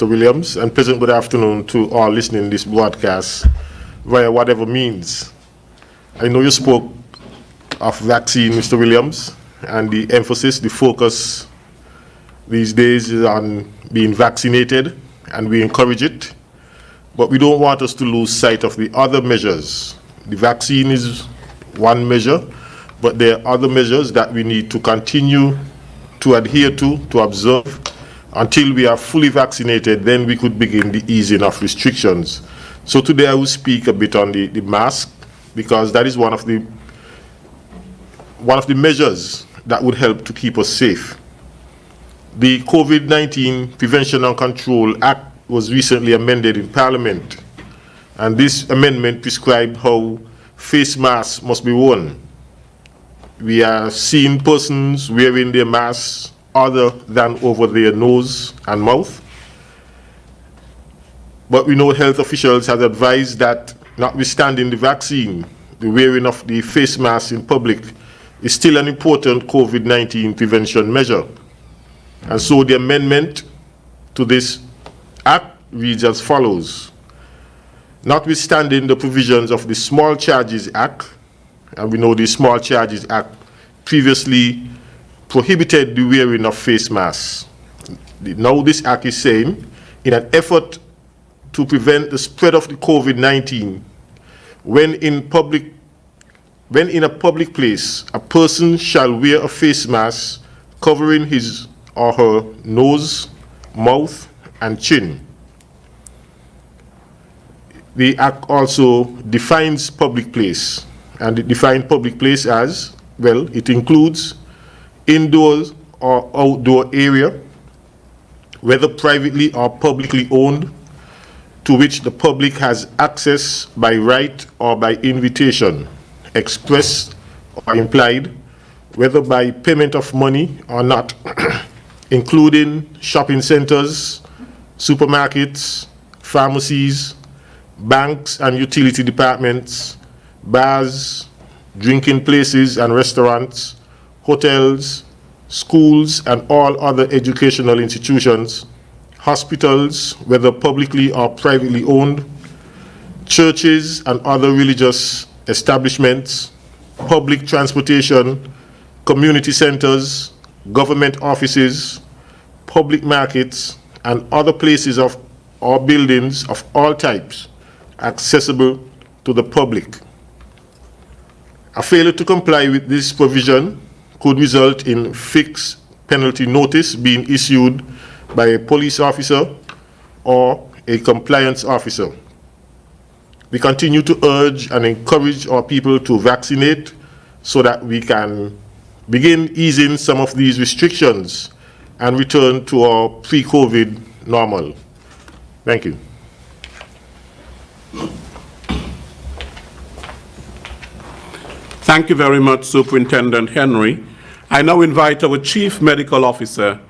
Mr. Williams, and pleasant good afternoon to all listening to this broadcast via whatever means. I know you spoke of vaccine, Mr. Williams, and the emphasis, the focus these days is on being vaccinated, and we encourage it. But we don't want us to lose sight of the other measures. The vaccine is one measure, but there are other measures that we need to continue to adhere to observe until we are fully vaccinated. Then we could begin the easing of restrictions. So today I will speak a bit on the mask, because that is one of the measures that would help to keep us safe. The COVID-19 Prevention and Control Act was recently amended in Parliament, and this amendment prescribed how face masks must be worn. We are seeing persons wearing their masks other than over their nose and mouth. But we know health officials have advised that, notwithstanding the vaccine, the wearing of the face mask in public is still an important COVID-19 prevention measure. And so the amendment to this Act reads as follows. Notwithstanding the provisions of the Small Charges Act, and we know the Small Charges Act previously prohibited the wearing of face masks. Now this Act is saying, in an effort to prevent the spread of the COVID-19, when in a public place, a person shall wear a face mask covering his or her nose, mouth, and chin. The Act also defines public place, and it defines public place as, well, it includes indoors or outdoor area, whether privately or publicly owned, to which the public has access by right or by invitation, expressed or implied, whether by payment of money or not, including shopping centers, supermarkets, pharmacies, banks and utility departments, bars, drinking places and restaurants, hotels, schools and all other educational institutions, hospitals, whether publicly or privately owned, churches and other religious establishments, public transportation, community centers, government offices, public markets, and other places of or buildings of all types accessible to the public. A failure to comply with this provision could result in fixed penalty notice being issued by a police officer or a compliance officer. We continue to urge and encourage our people to vaccinate so that we can begin easing some of these restrictions and return to our pre-COVID normal. Thank you. Thank you very much, Superintendent Henry. I now invite our Chief Medical Officer,